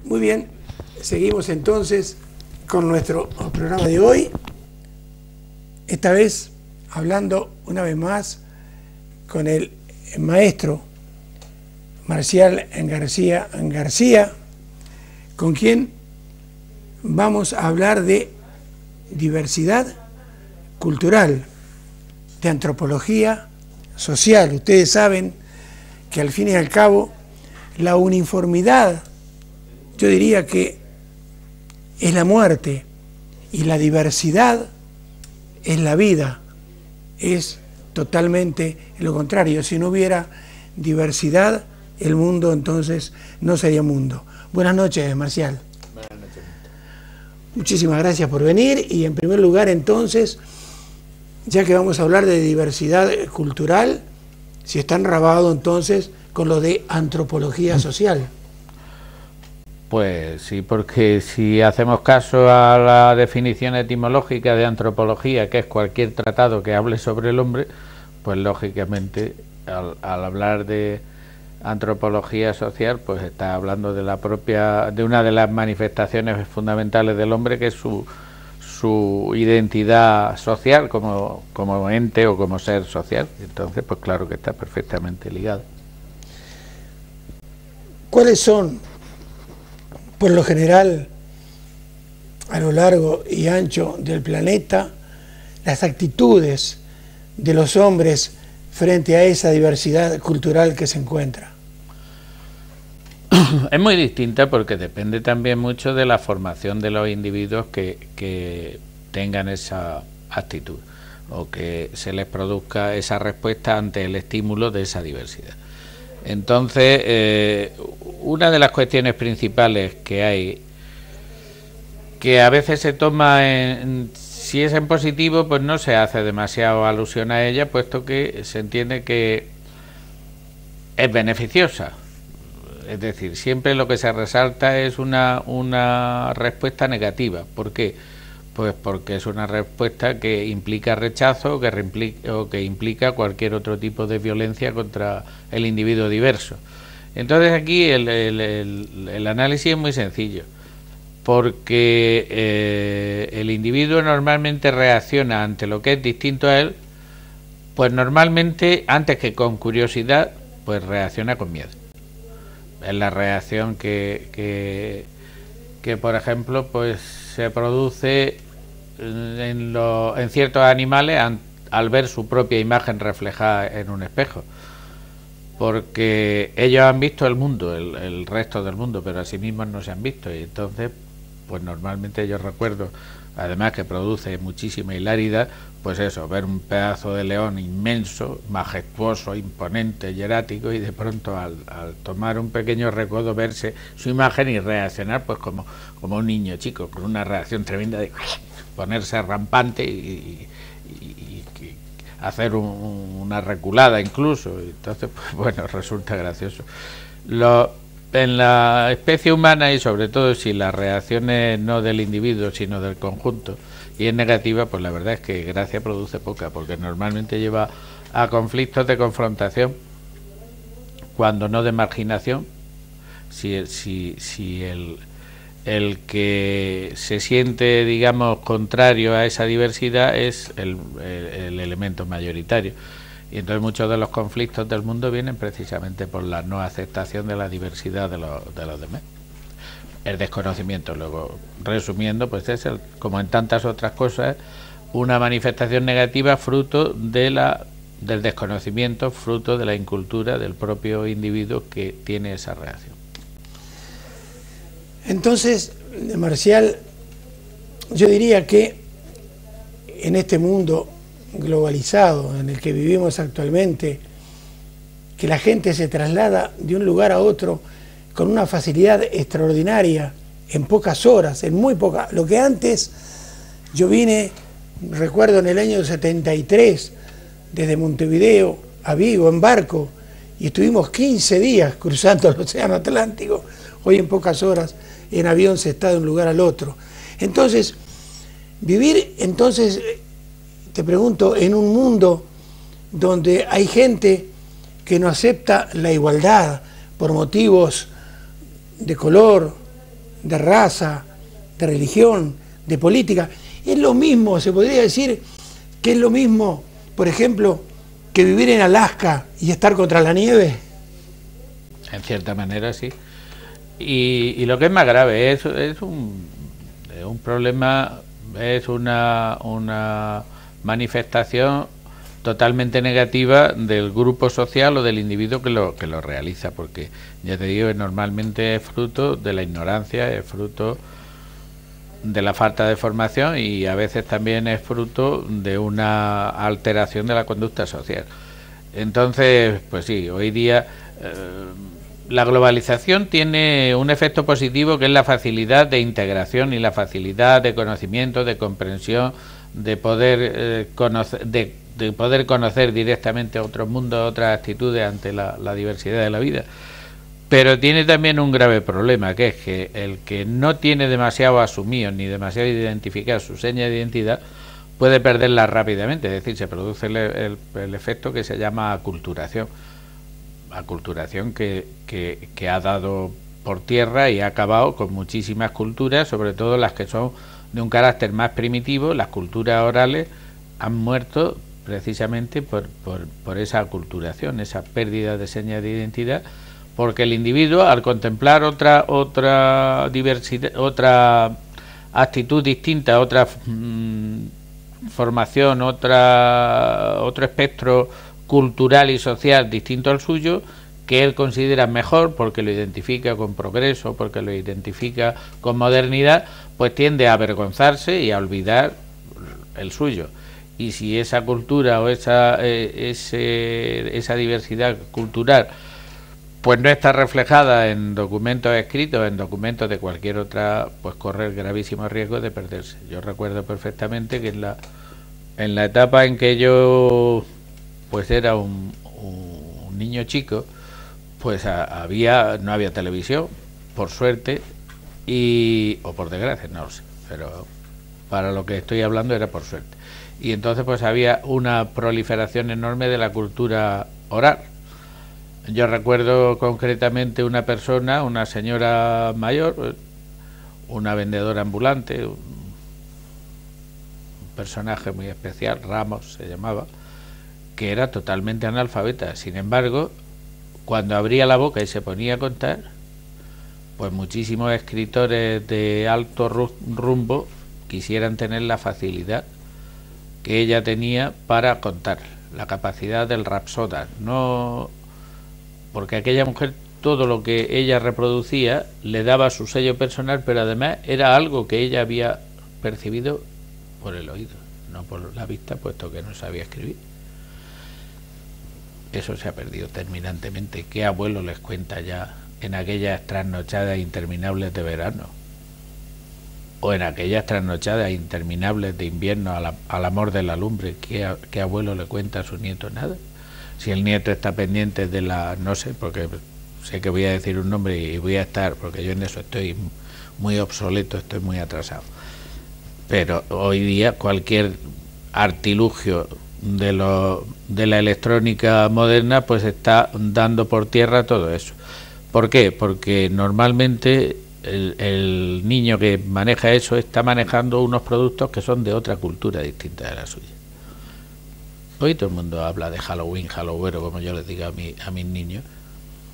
Muy bien, seguimos entonces con nuestro programa de hoy. Esta vez hablando una vez más con el maestro Marcial García, con quien vamos a hablar de diversidad cultural, de antropología social. Ustedes saben que al fin y al cabo la uniformidad, yo diría que es la muerte, y la diversidad es la vida. Es totalmente lo contrario. Si no hubiera diversidad, el mundo entonces no sería mundo. Buenas noches, Marcial. Buenas noches. Muchísimas gracias por venir. Y en primer lugar, entonces, ya que vamos a hablar de diversidad cultural, si está enrabado entonces con lo de antropología social. Pues sí, porque si hacemos caso a la definición etimológica de antropología, que es cualquier tratado que hable sobre el hombre, pues lógicamente al hablar de antropología social, pues está hablando de la propia, de una de las manifestaciones fundamentales del hombre, que es su identidad social como ente o como ser social. Entonces, pues claro que está perfectamente ligado. ¿Cuáles son, por lo general, a lo largo y ancho del planeta, las actitudes de los hombres frente a esa diversidad cultural que se encuentra? Es muy distinta porque depende también mucho de la formación de los individuos que tengan esa actitud o que se les produzca esa respuesta ante el estímulo de esa diversidad. Entonces, una de las cuestiones principales que hay, que a veces se toma si es en positivo, pues no se hace demasiado alusión a ella, puesto que se entiende que es beneficiosa. Es decir, siempre lo que se resalta es una respuesta negativa. ¿Por qué? Pues porque es una respuesta que implica rechazo o que implica cualquier otro tipo de violencia contra el individuo diverso. Entonces aquí el análisis es muy sencillo, porque el individuo normalmente reacciona ante lo que es distinto a él, pues normalmente, antes que con curiosidad, pues reacciona con miedo. Es la reacción que por ejemplo, pues se produce en ciertos animales al ver su propia imagen reflejada en un espejo, porque ellos han visto el mundo, el resto del mundo, pero a sí mismos no se han visto, y entonces pues normalmente yo recuerdo, además que produce muchísima hilaridad, pues eso, ver un pedazo de león inmenso, majestuoso, imponente, hierático, y de pronto al tomar un pequeño recodo verse su imagen y reaccionar pues como un niño chico, con una reacción tremenda de ponerse rampante y hacer una reculada incluso. Entonces, pues bueno, resulta gracioso. En la especie humana, y sobre todo si la reacción es no del individuo sino del conjunto y es negativa, pues la verdad es que gracia produce poca, porque normalmente lleva a conflictos de confrontación, cuando no de marginación. Si el que se siente, digamos, contrario a esa diversidad es el elemento mayoritario. Y entonces muchos de los conflictos del mundo vienen precisamente por la no aceptación de la diversidad de los demás. El desconocimiento, luego, resumiendo, pues es, como en tantas otras cosas, una manifestación negativa fruto del desconocimiento, fruto de la incultura del propio individuo que tiene esa reacción. Entonces, Marcial, yo diría que en este mundo globalizado en el que vivimos actualmente, que la gente se traslada de un lugar a otro con una facilidad extraordinaria, en pocas horas, en muy pocas. Lo que antes, yo vine, recuerdo en el año 73, desde Montevideo a Vigo en barco, y estuvimos 15 días cruzando el Océano Atlántico. Hoy en pocas horas en avión se está de un lugar al otro. Entonces, vivir, entonces, te pregunto, en un mundo donde hay gente que no acepta la igualdad por motivos de color, de raza, de religión, de política. Es lo mismo, se podría decir que es lo mismo, por ejemplo, que vivir en Alaska y estar contra la nieve. En cierta manera sí. Y lo que es más grave es un problema, es una manifestación totalmente negativa del grupo social o del individuo que lo realiza, porque ya te digo, normalmente es fruto de la ignorancia, es fruto de la falta de formación y a veces también es fruto de una alteración de la conducta social. Entonces, pues sí, hoy día la globalización tiene un efecto positivo, que es la facilidad de integración y la facilidad de conocimiento, de comprensión, de poder conocer directamente otros mundos, otras actitudes ante la diversidad de la vida. Pero tiene también un grave problema, que es que el que no tiene demasiado asumido ni demasiado identificado su seña de identidad puede perderla rápidamente, es decir, se produce el efecto que se llama aculturación. Aculturación que ha dado por tierra y ha acabado con muchísimas culturas, sobre todo las que son de un carácter más primitivo. Las culturas orales han muerto precisamente por esa aculturación, esa pérdida de señas de identidad, porque el individuo, al contemplar otra diversidad, otra actitud distinta, otra formación, otro espectro cultural y social distinto al suyo, que él considera mejor porque lo identifica con progreso, porque lo identifica con modernidad, pues tiende a avergonzarse y a olvidar el suyo. Y si esa cultura o esa diversidad cultural pues no está reflejada en documentos escritos, en documentos de cualquier otra, pues corre el gravísimo riesgo de perderse. Yo recuerdo perfectamente que en la etapa en que yo pues era un niño chico, pues no había televisión, por suerte, o por desgracia, no lo sé, pero para lo que estoy hablando era por suerte. Y entonces pues había una proliferación enorme de la cultura oral. Yo recuerdo concretamente una persona, una señora mayor, una vendedora ambulante, un personaje muy especial, Ramos se llamaba, que era totalmente analfabeta. Sin embargo, cuando abría la boca y se ponía a contar, pues muchísimos escritores de alto rumbo quisieran tener la facilidad que ella tenía para contar, la capacidad del rapsoda, no, porque aquella mujer, todo lo que ella reproducía le daba su sello personal, pero además era algo que ella había percibido por el oído, no por la vista, puesto que no sabía escribir. Eso se ha perdido terminantemente. ¿Qué abuelo les cuenta ya en aquellas trasnochadas interminables de verano? O en aquellas trasnochadas interminables de invierno al amor de la lumbre. ¿Qué abuelo le cuenta a su nieto? Nada. Si el nieto está pendiente de no sé, porque sé que voy a decir un nombre y voy a estar, porque yo en eso estoy muy obsoleto, estoy muy atrasado. Pero hoy día cualquier artilugio de la electrónica moderna pues está dando por tierra todo eso. ¿Por qué? Porque normalmente el niño que maneja eso está manejando unos productos que son de otra cultura distinta de la suya. Hoy todo el mundo habla de Halloween, Halloween, como yo les digo a mis niños.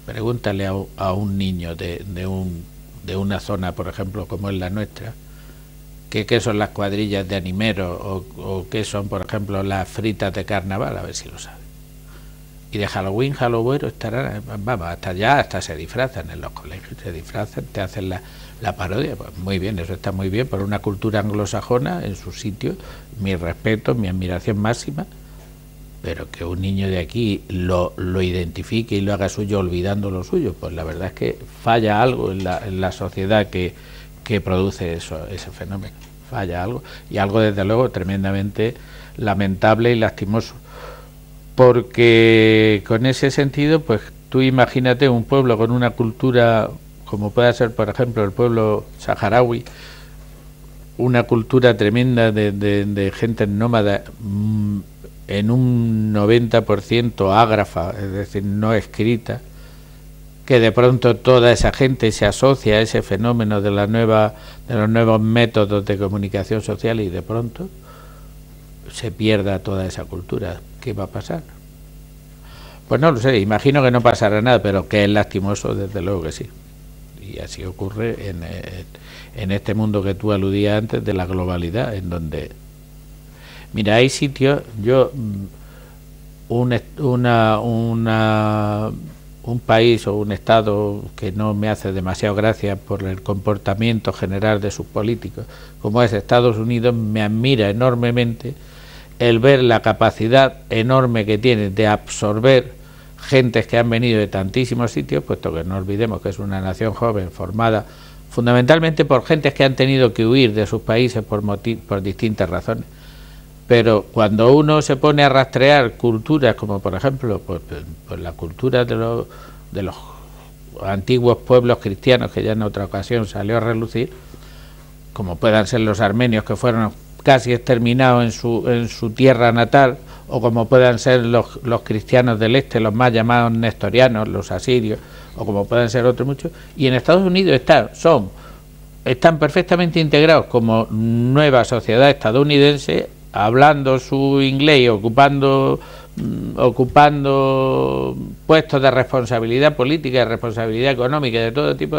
Pregúntale a un niño de una zona, por ejemplo, como es la nuestra, qué son las cuadrillas de animeros o qué son, por ejemplo, las fritas de carnaval, a ver si lo sabe. Y de Halloween estarán, vamos, hasta se disfrazan en los colegios, se disfrazan, te hacen la parodia. Pues muy bien, eso está muy bien, por una cultura anglosajona en su sitio, mi respeto, mi admiración máxima, pero que un niño de aquí lo identifique y lo haga suyo olvidando lo suyo, pues la verdad es que falla algo en la sociedad que produce ese fenómeno, falla algo, y algo desde luego tremendamente lamentable y lastimoso, porque con ese sentido, pues tú imagínate un pueblo con una cultura como pueda ser, por ejemplo, el pueblo saharaui, una cultura tremenda de gente nómada, en un 90% ágrafa, es decir, no escrita, que de pronto toda esa gente se asocia a ese fenómeno de los nuevos métodos de comunicación social y de pronto se pierda toda esa cultura. ¿Qué va a pasar? Pues no lo sé, imagino que no pasará nada, pero que es lastimoso, desde luego que sí. Y así ocurre en este mundo que tú aludías antes de la globalidad, en donde, mira, hay sitios, un país o un estado que no me hace demasiado gracia por el comportamiento general de sus políticos, como es Estados Unidos, me admira enormemente el ver la capacidad enorme que tiene de absorber gentes que han venido de tantísimos sitios, puesto que no olvidemos que es una nación joven formada fundamentalmente por gentes que han tenido que huir de sus países por distintas razones. Pero cuando uno se pone a rastrear culturas, como por ejemplo pues la cultura de los antiguos pueblos cristianos, que ya en otra ocasión salió a relucir, como puedan ser los armenios, que fueron casi exterminados en su tierra natal, o como puedan ser los cristianos del este, los más llamados nestorianos, los asirios, o como puedan ser otros muchos, y en Estados Unidos están perfectamente integrados como nueva sociedad estadounidense, hablando su inglés y ocupando puestos de responsabilidad política, de responsabilidad económica, de todo tipo,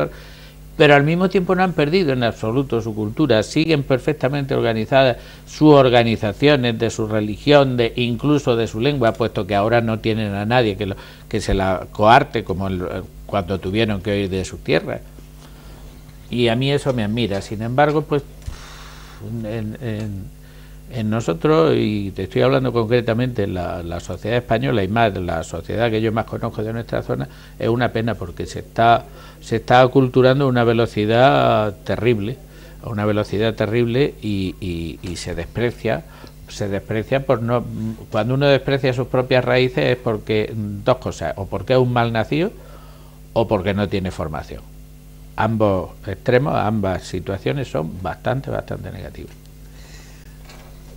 pero al mismo tiempo no han perdido en absoluto su cultura, siguen perfectamente organizadas sus organizaciones, de su religión, incluso de su lengua, puesto que ahora no tienen a nadie que se la coarte como cuando tuvieron que huir de sus tierras. Y a mí eso me admira. Sin embargo, pues en nosotros, y te estoy hablando concretamente la sociedad española y más la sociedad que yo más conozco de nuestra zona, es una pena porque se está aculturando a una velocidad terrible, y se desprecia por no. Cuando uno desprecia sus propias raíces es porque dos cosas: o porque es un mal nacido o porque no tiene formación. Ambos extremos, ambas situaciones son bastante negativas.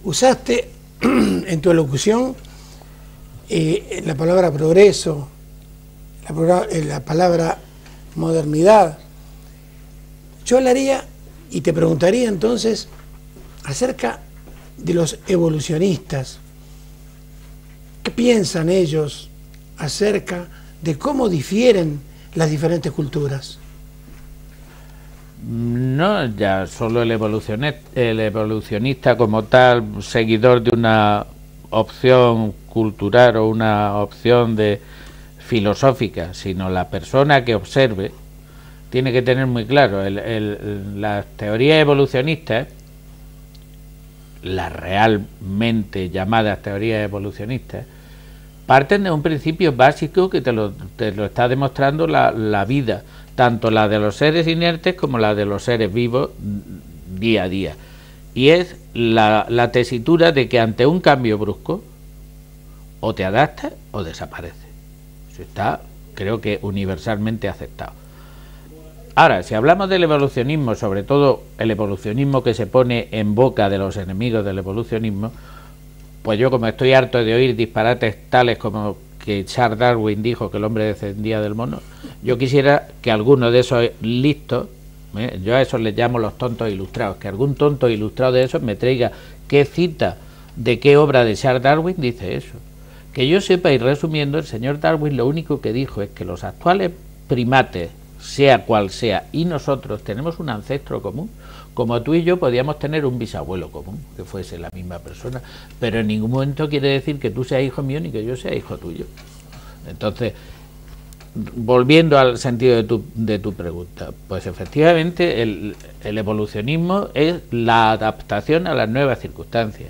Usaste en tu alocución la palabra progreso, la palabra modernidad. Yo hablaría y te preguntaría entonces acerca de los evolucionistas. ¿Qué piensan ellos acerca de cómo difieren las diferentes culturas? No, ya solo el evolucionista como tal, seguidor de una opción cultural o una opción filosófica, sino la persona que observe, tiene que tener muy claro, las teorías evolucionistas, las realmente llamadas teorías evolucionistas, parten de un principio básico que te lo está demostrando la vida, tanto la de los seres inertes como la de los seres vivos día a día. Y es la tesitura de que ante un cambio brusco, o te adaptas o desapareces. Eso está, creo que universalmente aceptado. Ahora, si hablamos del evolucionismo, sobre todo el evolucionismo que se pone en boca de los enemigos del evolucionismo, pues yo, como estoy harto de oír disparates tales como que Charles Darwin dijo que el hombre descendía del mono, yo quisiera que alguno de esos listos, yo a esos les llamo los tontos ilustrados, que algún tonto ilustrado de esos me traiga qué cita de qué obra de Charles Darwin dice eso. Que yo sepa, y resumiendo, el señor Darwin lo único que dijo es que los actuales primates, sea cual sea, y nosotros tenemos un ancestro común, como tú y yo podíamos tener un bisabuelo común, que fuese la misma persona, pero en ningún momento quiere decir que tú seas hijo mío ni que yo sea hijo tuyo. Entonces, volviendo al sentido de tu pregunta, pues efectivamente el evolucionismo es la adaptación a las nuevas circunstancias.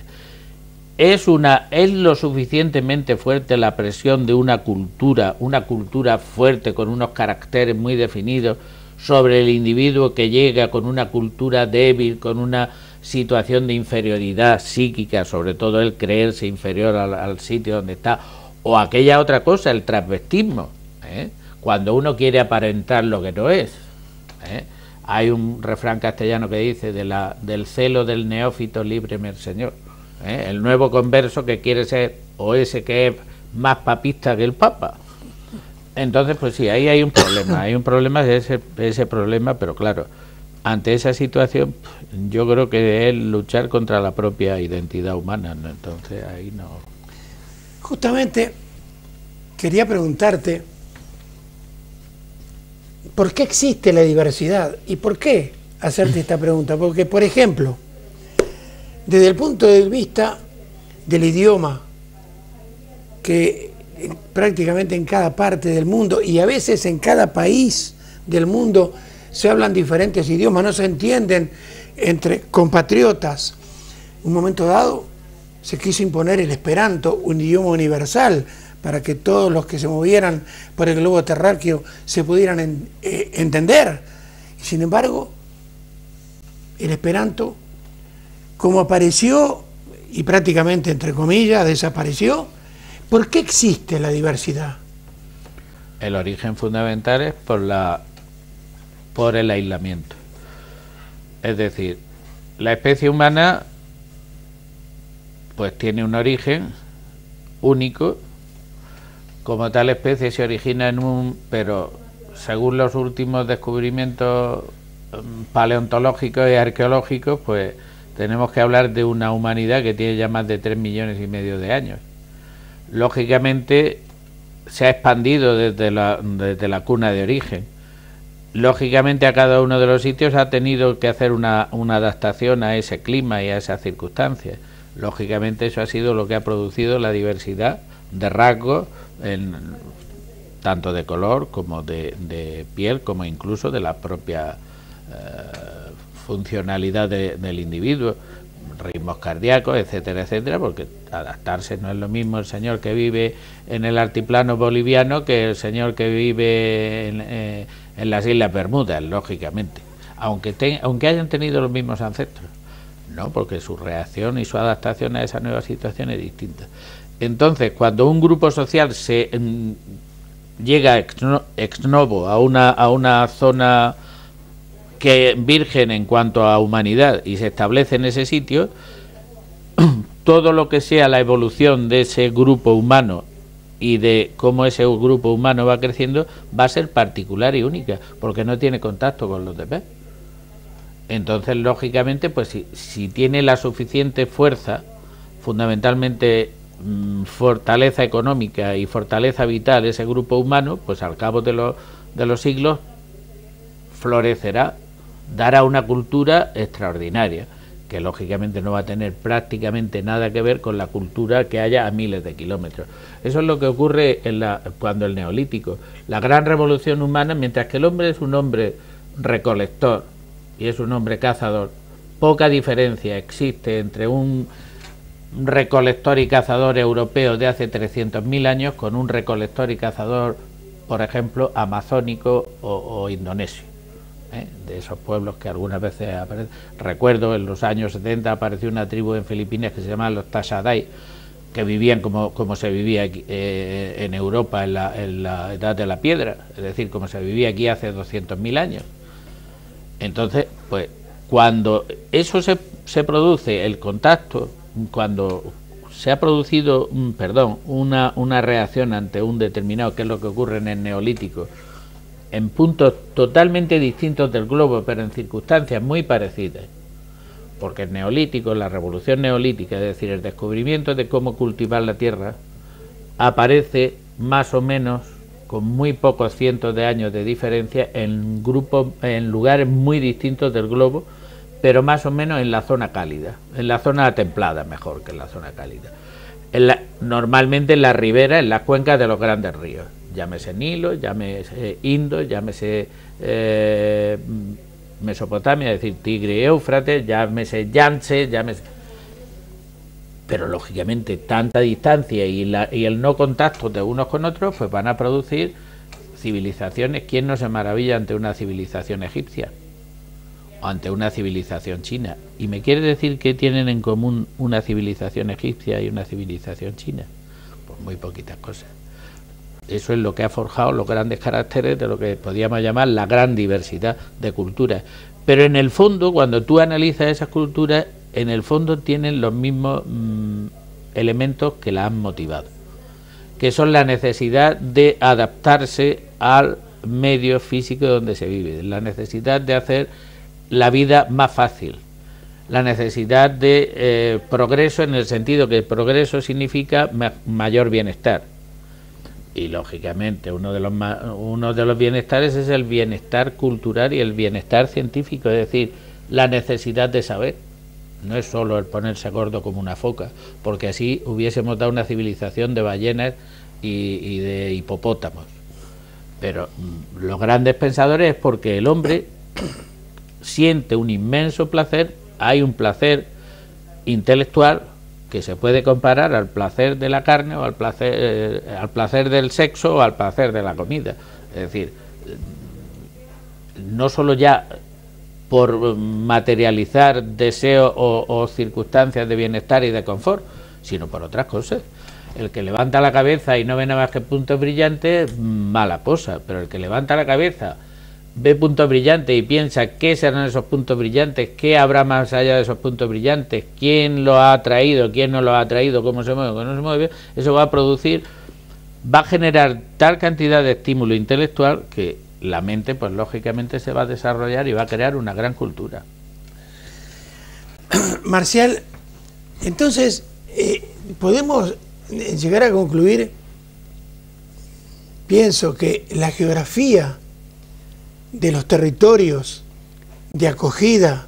Es lo suficientemente fuerte la presión de una cultura fuerte con unos caracteres muy definidos sobre el individuo que llega con una cultura débil, con una situación de inferioridad psíquica, sobre todo el creerse inferior al sitio donde está, o aquella otra cosa, el transvestismo, cuando uno quiere aparentar lo que no es. Hay un refrán castellano que dice del celo del neófito líbreme el Señor. El nuevo converso que quiere ser, o ese que es más papista que el Papa. Entonces, pues sí, ahí hay un problema de ese problema, pero claro, ante esa situación, yo creo que es luchar contra la propia identidad humana, ¿no? Entonces ahí no. Justamente quería preguntarte, ¿por qué existe la diversidad? ¿Y por qué hacerte esta pregunta? Porque, por ejemplo, desde el punto de vista del idioma, que prácticamente en cada parte del mundo y a veces en cada país del mundo se hablan diferentes idiomas, no se entienden entre compatriotas. Un momento dado se quiso imponer el esperanto, un idioma universal, para que todos los que se movieran por el globo terráqueo se pudieran entender. Y sin embargo, el esperanto, como apareció y prácticamente, entre comillas, desapareció, ¿por qué existe la diversidad? El origen fundamental es por el aislamiento. Es decir, la especie humana pues tiene un origen único. Como tal especie se origina pero según los últimos descubrimientos paleontológicos y arqueológicos, pues tenemos que hablar de una humanidad que tiene ya más de 3,5 millones de años. Lógicamente se ha expandido desde la cuna de origen. Lógicamente a cada uno de los sitios ha tenido que hacer una adaptación a ese clima y a esas circunstancias. Lógicamente eso ha sido lo que ha producido la diversidad de rasgos, tanto de color como de piel, como incluso de la propia funcionalidad del individuo, ritmos cardíacos, etcétera, etcétera, porque adaptarse no es lo mismo el señor que vive en el altiplano boliviano que el señor que vive en las Islas Bermudas, lógicamente, aunque hayan tenido los mismos ancestros, no, porque su reacción y su adaptación a esa nueva situación es distinta. Entonces, cuando un grupo social llega ex novo a una zona que virgen en cuanto a humanidad y se establece en ese sitio, todo lo que sea la evolución de ese grupo humano y de cómo ese grupo humano va creciendo va a ser particular y única, porque no tiene contacto con los demás. Entonces, lógicamente, pues si tiene la suficiente fuerza, fundamentalmente fortaleza económica y fortaleza vital ese grupo humano, pues al cabo de los siglos florecerá, dará una cultura extraordinaria, que lógicamente no va a tener prácticamente nada que ver con la cultura que haya a miles de kilómetros. Eso es lo que ocurre cuando el Neolítico, la gran revolución humana, mientras que el hombre es un hombre recolector y es un hombre cazador, poca diferencia existe entre un recolector y cazador europeo de hace 300.000 años con un recolector y cazador, por ejemplo, amazónico o indonesio, de esos pueblos que algunas veces aparecen. Recuerdo en los años 70 apareció una tribu en Filipinas que se llamaban los Tasadai, que vivían como se vivía aquí, en Europa en la edad de la piedra, es decir, como se vivía aquí hace 200.000 años. Entonces, pues cuando eso se produce, el contacto, cuando se ha producido una reacción ante un determinado, que es lo que ocurre en el Neolítico, en puntos totalmente distintos del globo, pero en circunstancias muy parecidas, porque el Neolítico, la revolución neolítica, es decir, el descubrimiento de cómo cultivar la tierra, aparece más o menos con muy pocos cientos de años de diferencia en lugares muy distintos del globo, pero más o menos en la zona cálida, en la zona templada, mejor que en la zona cálida. Normalmente en la ribera, en las cuencas de los grandes ríos, llámese Nilo, llámese Indo, llámese Mesopotamia, es decir, Tigre y Éufrates, llámese Yangtze, pero lógicamente tanta distancia y el no contacto de unos con otros, pues van a producir civilizaciones. ¿Quién no se maravilla ante una civilización egipcia o ante una civilización china? ¿Y me quiere decir qué tienen en común una civilización egipcia y una civilización china? Pues muy poquitas cosas. Eso es lo que ha forjado los grandes caracteres de lo que podríamos llamar la gran diversidad de culturas. Pero en el fondo, cuando tú analizas esas culturas, en el fondo tienen los mismos elementos que la han motivado. que son la necesidad de adaptarse al medio físico donde se vive, la necesidad de hacer la vida más fácil, la necesidad de progreso, en el sentido que el progreso significa mayor bienestar. Y lógicamente uno de los bienestares es el bienestar cultural y el bienestar científico, es decir, la necesidad de saber. No es solo el ponerse gordo como una foca, porque así hubiésemos dado una civilización de ballenas y de hipopótamos. Pero los grandes pensadores es porque el hombre siente un inmenso placer. Hay un placer intelectual que se puede comparar al placer de la carne o al placer del sexo o al placer de la comida. Es decir, no solo ya por materializar deseos o circunstancias de bienestar y de confort, sino por otras cosas. El que levanta la cabeza y no ve nada más que puntos brillantes, mala cosa, pero el que levanta la cabeza, ve puntos brillantes y piensa qué serán esos puntos brillantes, qué habrá más allá de esos puntos brillantes, quién lo ha traído, quién no lo ha traído, cómo se mueve, cómo no se mueve, eso va a generar tal cantidad de estímulo intelectual que la mente, pues lógicamente se va a desarrollar y va a crear una gran cultura. Marcial, entonces podemos llegar a concluir, pienso que la geografía de los territorios de acogida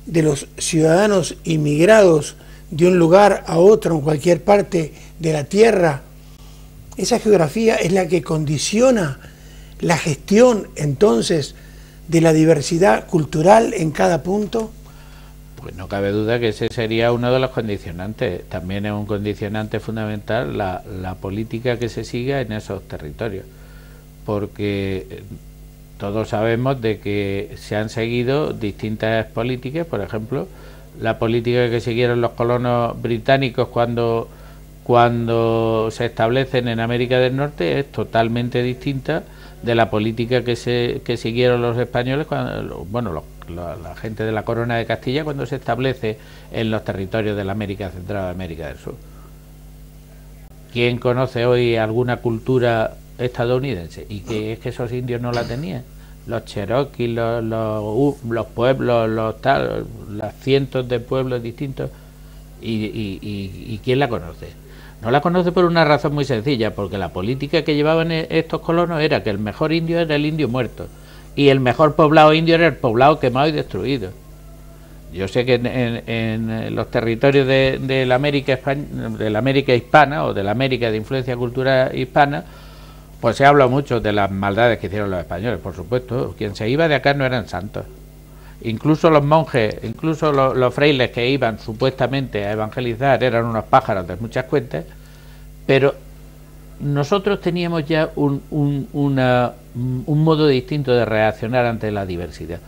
de los ciudadanos inmigrados de un lugar a otro en cualquier parte de la tierra, esa geografía es la que condiciona la gestión entonces de la diversidad cultural en cada punto. Pues no cabe duda que ese sería uno de los condicionantes. También es un condicionante fundamental la política que se siga en esos territorios, porque todos sabemos de que se han seguido distintas políticas. Por ejemplo, la política que siguieron los colonos británicos cuando se establecen en América del Norte es totalmente distinta de la política que siguieron los españoles, la gente de la Corona de Castilla, cuando se establece en los territorios de la América Central y América del Sur. ¿Quién conoce hoy alguna cultura estadounidense? Y que es que esos indios no la tenían. Los cherokees, los pueblos, los cientos de pueblos distintos. ¿Y quién la conoce? No la conoce por una razón muy sencilla, porque la política que llevaban estos colonos era que el mejor indio era el indio muerto y el mejor poblado indio era el poblado quemado y destruido. Yo sé que en los territorios de la América hispana o de la América de influencia cultural hispana, pues se habla mucho de las maldades que hicieron los españoles, por supuesto. Quien se iba de acá no eran santos. Incluso los monjes, incluso los frailes que iban supuestamente a evangelizar eran unos pájaros de muchas cuentas, pero nosotros teníamos ya un modo distinto de reaccionar ante la diversidad.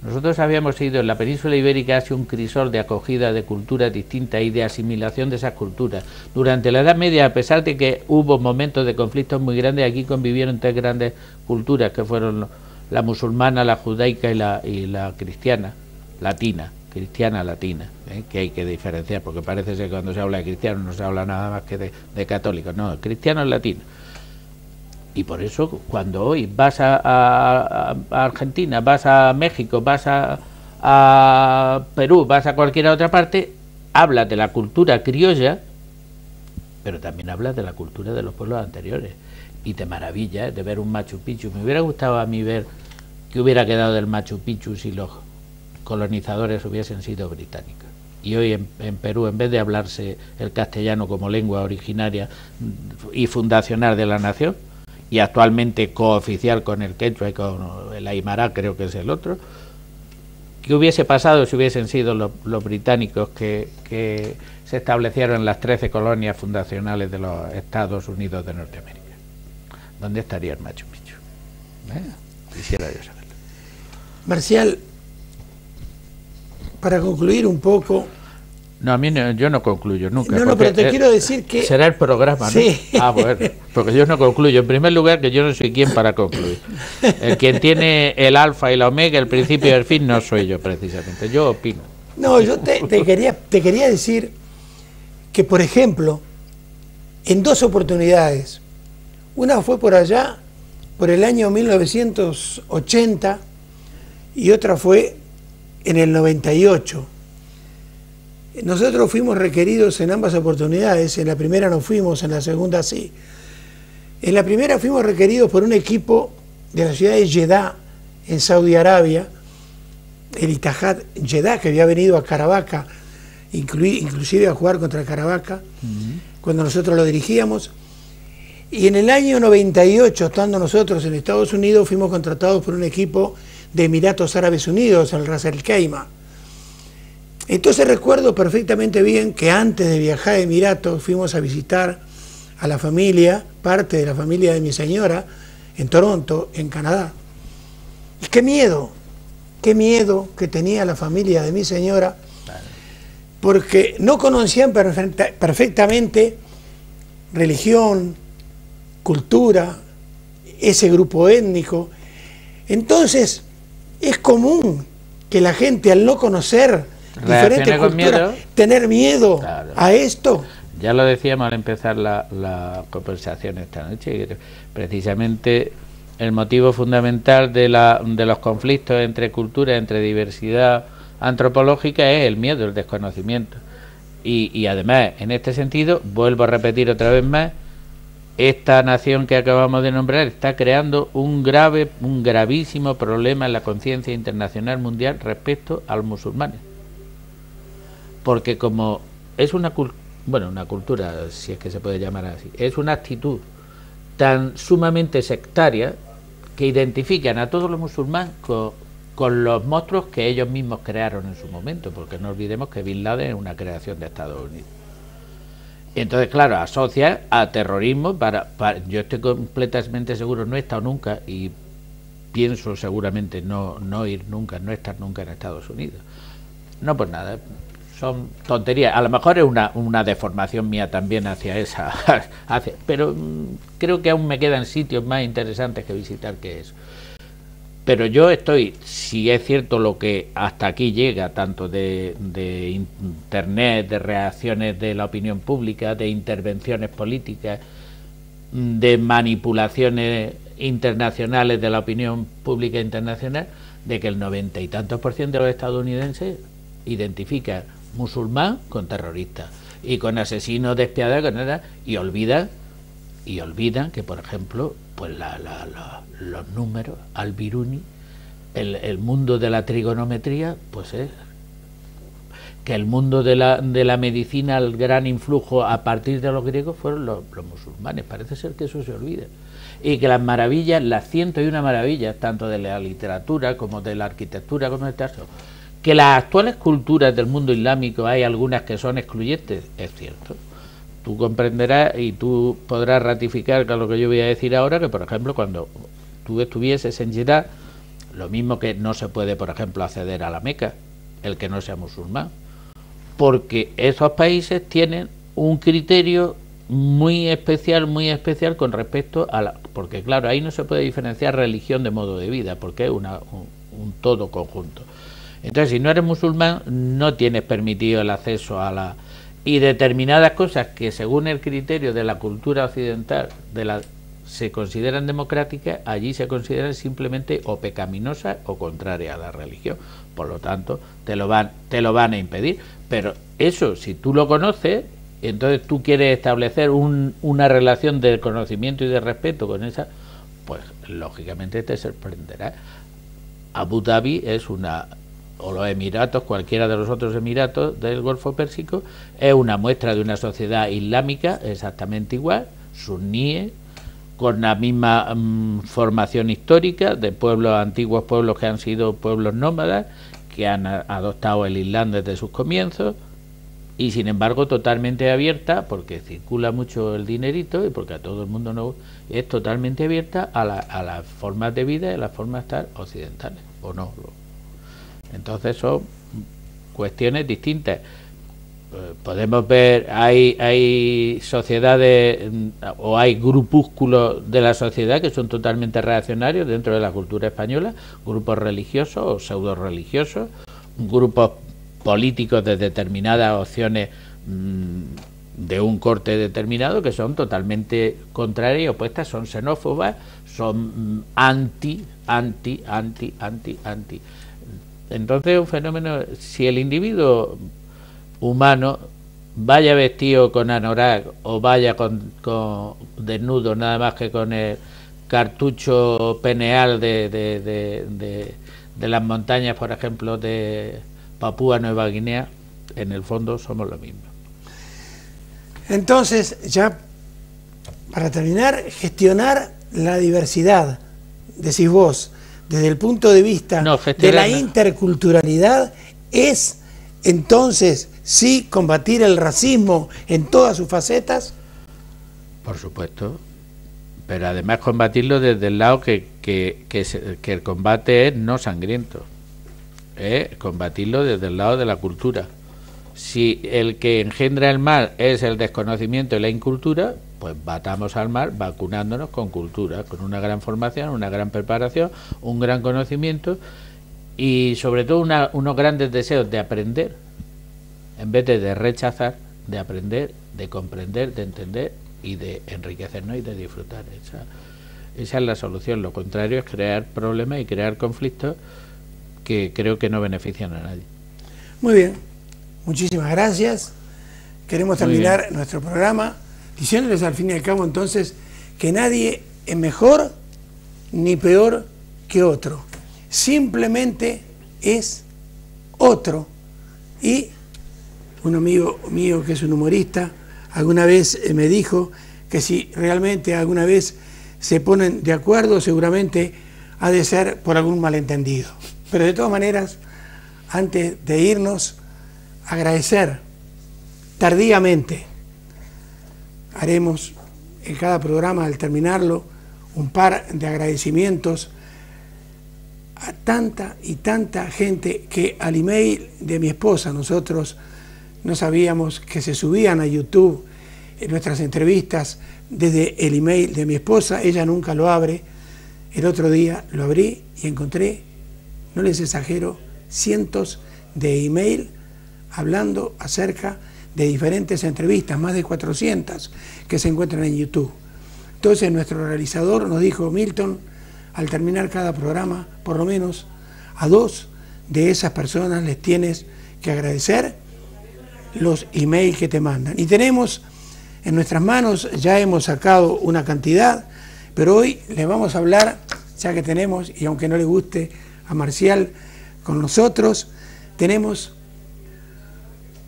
Nosotros habíamos sido en la península ibérica hacia un crisol de acogida de culturas distintas y de asimilación de esas culturas. Durante la Edad Media, a pesar de que hubo momentos de conflictos muy grandes, aquí convivieron tres grandes culturas que fueron la musulmana, la judaica y la cristiana latina, que hay que diferenciar, porque parece ser que cuando se habla de cristianos no se habla nada más que de católicos, no, cristianos latinos. Y por eso cuando hoy vas a Argentina, vas a México, vas a Perú, vas a cualquier otra parte, hablas de la cultura criolla, pero también hablas de la cultura de los pueblos anteriores. Y te maravilla de ver un Machu Picchu. Me hubiera gustado a mí ver qué hubiera quedado del Machu Picchu si los colonizadores hubiesen sido británicos. Y hoy en Perú, en vez de hablarse el castellano como lengua originaria y fundacional de la nación, y actualmente cooficial con el quechua y con el aymara, creo que es el otro, ¿qué hubiese pasado si hubiesen sido los británicos que se establecieron en las 13 colonias fundacionales de los Estados Unidos de Norteamérica? ¿Dónde estaría el Machu Picchu? Quisiera yo saberlo. Marcial, para concluir un poco... No, a mí no, yo no concluyo nunca. No, pero te quiero decir que... Será el programa, ¿no? Sí. Ah, bueno, porque yo no concluyo. En primer lugar, que yo no soy quien para concluir. El quien tiene el alfa y la omega, el principio y el fin, no soy yo precisamente. Yo opino. No, yo te quería decir que, por ejemplo, en dos oportunidades. Una fue por allá, por el año 1980, y otra fue en el 98. Nosotros fuimos requeridos en ambas oportunidades. En la primera no fuimos, en la segunda sí. En la primera fuimos requeridos por un equipo de la ciudad de Jeddah, en Saudi Arabia, el Ittihad Jeddah, que había venido a Caravaca, inclusive a jugar contra Caravaca, cuando nosotros lo dirigíamos. Y en el año 98, estando nosotros en Estados Unidos, fuimos contratados por un equipo de Emiratos Árabes Unidos, el Ras Al Khaimah. Entonces recuerdo perfectamente bien que antes de viajar a Emiratos fuimos a visitar a la familia, parte de la familia de mi señora, en Toronto, en Canadá. Y qué miedo que tenía la familia de mi señora, porque no conocían perfectamente religión, cultura, ese grupo étnico. Entonces es común que la gente, al no conocer diferentes culturas, tener miedo a esto. Ya lo decíamos al empezar la conversación esta noche, que precisamente el motivo fundamental de los conflictos entre culturas, entre diversidad antropológica, es el miedo, el desconocimiento. Y además, en este sentido, vuelvo a repetir otra vez más, esta nación que acabamos de nombrar está creando un gravísimo problema en la conciencia internacional mundial respecto a los musulmanes. Porque como es una cultura, si es que se puede llamar así, es una actitud tan sumamente sectaria que identifican a todos los musulmanes con los monstruos que ellos mismos crearon en su momento, porque no olvidemos que Bin Laden es una creación de Estados Unidos. Entonces, claro, asocia a terrorismo yo estoy completamente seguro, no he estado nunca y pienso seguramente no ir nunca, no estar nunca en Estados Unidos. No, pues nada, son tonterías. A lo mejor es una deformación mía también hacia esa, pero creo que aún me quedan sitios más interesantes que visitar que eso. Pero yo estoy, si es cierto lo que hasta aquí llega, tanto de internet, de reacciones de la opinión pública, de intervenciones políticas, de manipulaciones internacionales de la opinión pública internacional, de que el 90 y tantos % de los estadounidenses identifican musulmán con terrorista y con asesinos despiadados, y olvidan que, por ejemplo, pues los números, Al-Biruni, el mundo de la trigonometría, pues es que el mundo de la medicina, el gran influjo a partir de los griegos fueron los musulmanes. Parece ser que eso se olvida. Y que las maravillas, las 101 maravillas, tanto de la literatura como de la arquitectura, como de tal, que las actuales culturas del mundo islámico hay algunas que son excluyentes, es cierto. Tú comprenderás y tú podrás ratificar con lo que yo voy a decir ahora, que por ejemplo cuando tú estuvieses en Jeddah, lo mismo que no se puede, por ejemplo, acceder a la Meca, el que no sea musulmán, porque esos países tienen un criterio muy especial con respecto a porque claro, ahí no se puede diferenciar religión de modo de vida, porque es un todo conjunto. Entonces, si no eres musulmán, no tienes permitido el acceso a y determinadas cosas que según el criterio de la cultura occidental se consideran democráticas, allí se consideran simplemente o pecaminosas o contrarias a la religión. Por lo tanto, te lo van a impedir. Pero eso, si tú lo conoces, entonces tú quieres establecer una relación de conocimiento y de respeto con esa, pues lógicamente te sorprenderá. Abu Dhabi es o los Emiratos, cualquiera de los otros Emiratos del Golfo Pérsico, es una muestra de una sociedad islámica exactamente igual, suníes, con la misma formación histórica de antiguos pueblos que han sido pueblos nómadas, que han adoptado el Islam desde sus comienzos, y sin embargo totalmente abierta, porque circula mucho el dinerito y porque a todo el mundo es totalmente abierta a las formas de vida y a las formas de estar occidentales, o no. Entonces son cuestiones distintas. Podemos ver, hay sociedades o hay grupúsculos de la sociedad que son totalmente reaccionarios dentro de la cultura española, grupos religiosos o pseudo religiosos, grupos políticos de determinadas opciones de un corte determinado, que son totalmente contrarias y opuestas, son xenófobas, son anti. Entonces, un fenómeno, si el individuo humano vaya vestido con anorak o vaya con desnudo, nada más que con el cartucho peneal de las montañas, por ejemplo, de Papúa Nueva Guinea, en el fondo somos lo mismo. Entonces, ya para terminar, gestionar la diversidad, decís vos, desde el punto de vista de la interculturalidad, es entonces sí combatir el racismo en todas sus facetas. Por supuesto, pero además combatirlo desde el lado que el combate es no sangriento, combatirlo desde el lado de la cultura. Si el que engendra el mal es el desconocimiento y la incultura, pues batamos al mal vacunándonos con cultura, con una gran formación, una gran preparación, un gran conocimiento y sobre todo unos grandes deseos de aprender, en vez de rechazar, de aprender, de comprender, de entender y de enriquecernos y de disfrutar. Esa es la solución. Lo contrario es crear problemas y crear conflictos que creo que no benefician a nadie. Muy bien, muchísimas gracias. Queremos terminar nuestro programa diciéndoles al fin y al cabo entonces que nadie es mejor ni peor que otro. Simplemente es otro. Y un amigo mío que es un humorista alguna vez me dijo que si realmente alguna vez se ponen de acuerdo, seguramente ha de ser por algún malentendido. Pero de todas maneras, antes de irnos, agradecer tardíamente. Haremos en cada programa, al terminarlo, un par de agradecimientos a tanta y tanta gente que al email de mi esposa, nosotros no sabíamos que se subían a YouTube en nuestras entrevistas desde el email de mi esposa. Ella nunca lo abre. El otro día lo abrí y encontré, no les exagero, cientos de email hablando acerca de diferentes entrevistas, más de 400 que se encuentran en YouTube. Entonces nuestro realizador nos dijo: Milton, al terminar cada programa, por lo menos a 2 de esas personas les tienes que agradecer los emails que te mandan. Y tenemos en nuestras manos, ya hemos sacado una cantidad, pero hoy les vamos a hablar, ya que tenemos, y aunque no le guste a Marcial con nosotros, tenemos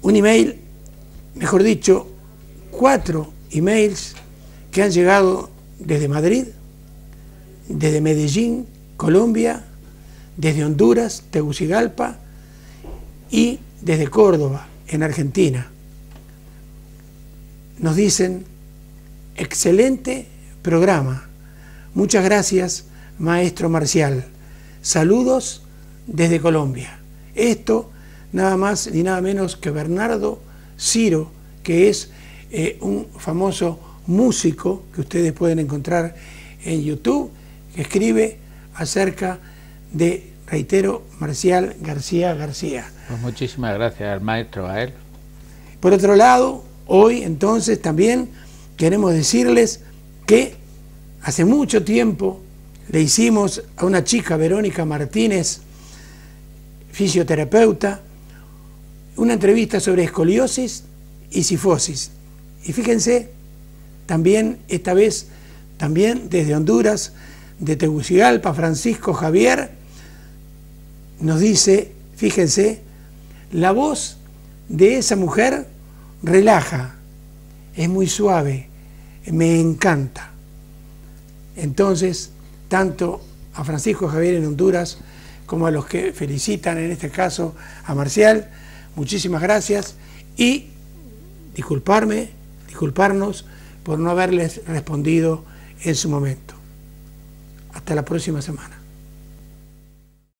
un email, mejor dicho, 4 emails que han llegado desde Madrid, desde Medellín, Colombia, desde Honduras, Tegucigalpa y desde Córdoba, en Argentina. Nos dicen: excelente programa, muchas gracias, maestro Marcial, saludos desde Colombia. Esto nada más ni nada menos que Bernardo Ciro, que es un famoso músico que ustedes pueden encontrar en YouTube, que escribe acerca de, reitero, Marcial García García. Pues muchísimas gracias al maestro, a él. Por otro lado, hoy entonces también queremos decirles que hace mucho tiempo le hicimos a una chica, Verónica Martínez, fisioterapeuta, una entrevista sobre escoliosis y cifosis. Y fíjense, también esta vez, también desde Honduras, de Tegucigalpa, Francisco Javier, nos dice, fíjense, la voz de esa mujer relaja, es muy suave, me encanta. Entonces, tanto a Francisco Javier en Honduras como a los que felicitan, en este caso a Marcial, muchísimas gracias y disculparnos por no haberles respondido en su momento. Hasta la próxima semana.